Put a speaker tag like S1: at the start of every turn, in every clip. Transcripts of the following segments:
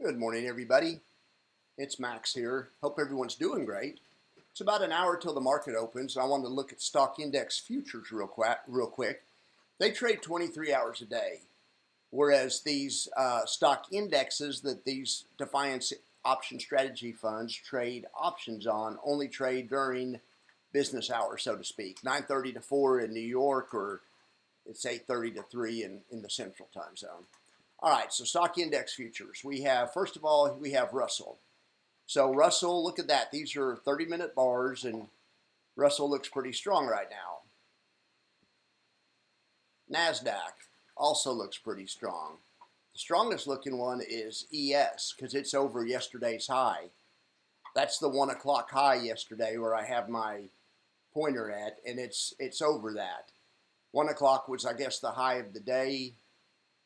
S1: Good morning, everybody. It's Max here. Hope everyone's doing great. It's about an hour till the market opens. I wanted to look at stock index futures real quick. They trade 23 hours a day, whereas these stock indexes that these Defiance option strategy funds trade options on only trade during business hours, so to speak, 9:30 to 4 in New York, or it's 8:30 to 3 in the Central Time Zone. All right, so stock index futures. We have, first of all, we have Russell. So Russell, look at that. These are 30-minute bars, and Russell looks pretty strong right now. NASDAQ also looks pretty strong. The strongest looking one is ES because it's over yesterday's high. That's the 1 o'clock high yesterday where I have my pointer at, and it's over that. 1 o'clock was, I guess, the high of the day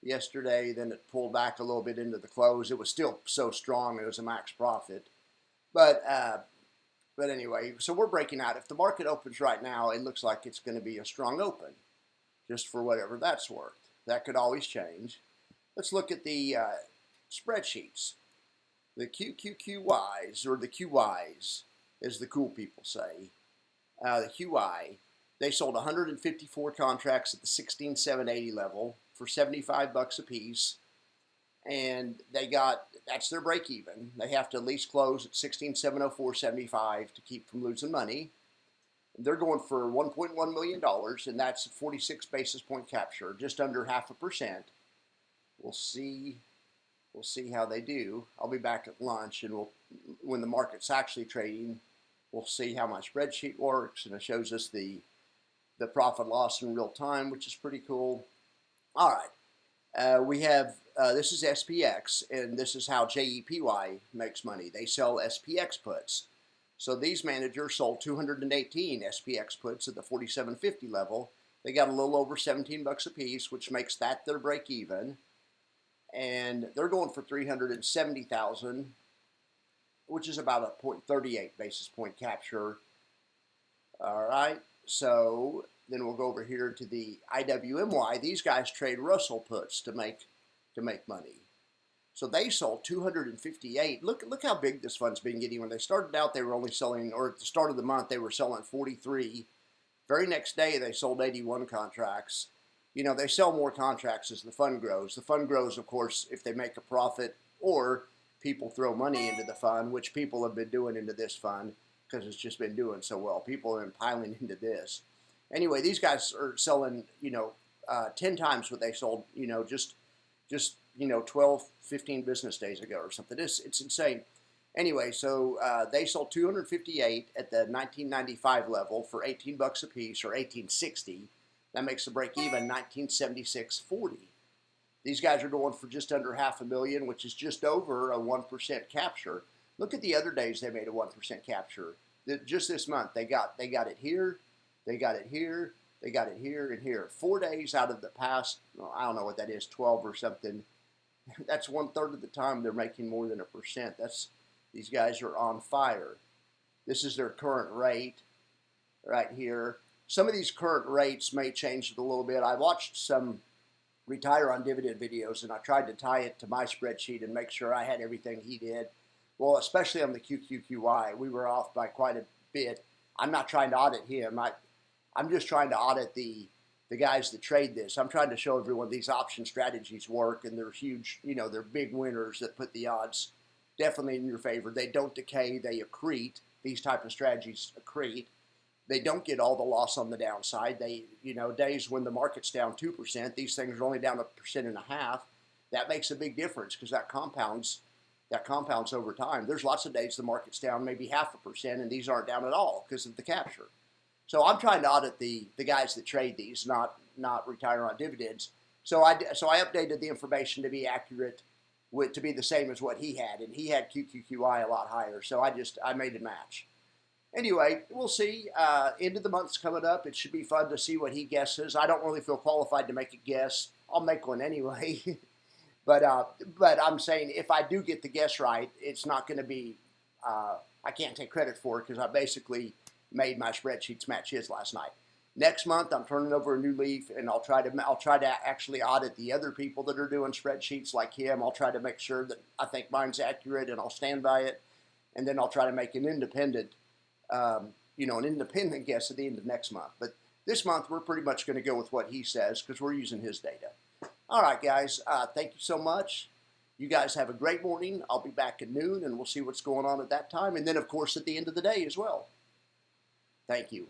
S1: yesterday. Then it pulled back a little bit into the close. It was still so strong it was a max profit. But anyway, so we're breaking out. If the market opens right now, it looks like it's going to be a strong open, just for whatever that's worth. That could always change. Let's look at the spreadsheets. The QQQYs, or the QYs, as the cool people say. The QY, they sold 154 contracts at the 16,780 level for $75 a piece, and that's their break even. They have to at least close at 16,704.75 to keep from losing money. They're going for $1.1 million, and that's a 46 basis point capture, just under 0.5%. We'll see how they do. I'll be back at lunch, and when the market's actually trading, we'll see how my spreadsheet works, and it shows us the profit loss in real time, which is pretty cool. All right, we have, this is SPX, and this is how JEPY makes money. They sell SPX puts. So these managers sold 218 SPX puts at the 47.50 level. They got a little over $17 a piece, which makes that their break even. And they're going for $370,000, which is about a 0.38 basis point capture. All right, so then we'll go over here to the IWMY. These guys trade Russell puts to make money. So they sold 258. Look how big this fund's been getting. When they started out, they were only selling, or at the start of the month, they were selling 43. Very next day, they sold 81 contracts. You know, they sell more contracts as the fund grows. The fund grows, of course, if they make a profit or people throw money into the fund, which people have been doing into this fund because it's just been doing so well. People have been piling into this. Anyway, these guys are selling, 10 times what they sold, just 12, 15 business days ago or something. It's insane. Anyway, so they sold 258 at the 1995 level for $18 a piece, or $18.60. That makes the break even $1976.40. These guys are going for just under $500,000, which is just over a 1% capture. Look at the other days they made a 1% capture. Just this month, they got it here, they got it here, they got it here, and here. 4 days out of the past, I don't know what that is, 12 or something. That's 1/3 of the time they're making more than 1%. These guys are on fire. This is their current rate right here. Some of these current rates may change a little bit. I watched some retire on dividend videos, and I tried to tie it to my spreadsheet and make sure I had everything he did. Well, especially on the QQQY, we were off by quite a bit. I'm not trying to audit him. I'm just trying to audit the guys that trade this. I'm trying to show everyone these option strategies work, and they're huge, they're big winners that put the odds definitely in your favor. They don't decay, they accrete. These type of strategies accrete. They don't get all the loss on the downside. They, days when the market's down 2%, these things are only down 1.5%. That makes a big difference because that compounds over time. There's lots of days the market's down maybe 0.5%, and these aren't down at all because of the capture. So I'm trying to audit the guys that trade these, not retire on dividends. So I updated the information to be accurate, to be the same as what he had, and he had QQQY a lot higher. So I made a match. Anyway, we'll see. End of the month's coming up. It should be fun to see what he guesses. I don't really feel qualified to make a guess. I'll make one anyway. but I'm saying if I do get the guess right, it's not going to be. I can't take credit for it because I basically made my spreadsheets match his last night. Next month, I'm turning over a new leaf, and I'll try to actually audit the other people that are doing spreadsheets like him. I'll try to make sure that I think mine's accurate, and I'll stand by it. And then I'll try to make an independent, an independent guess at the end of next month. But this month, we're pretty much going to go with what he says because we're using his data. All right, guys. Thank you so much. You guys have a great morning. I'll be back at noon, and we'll see what's going on at that time. And then, of course, at the end of the day as well. Thank you.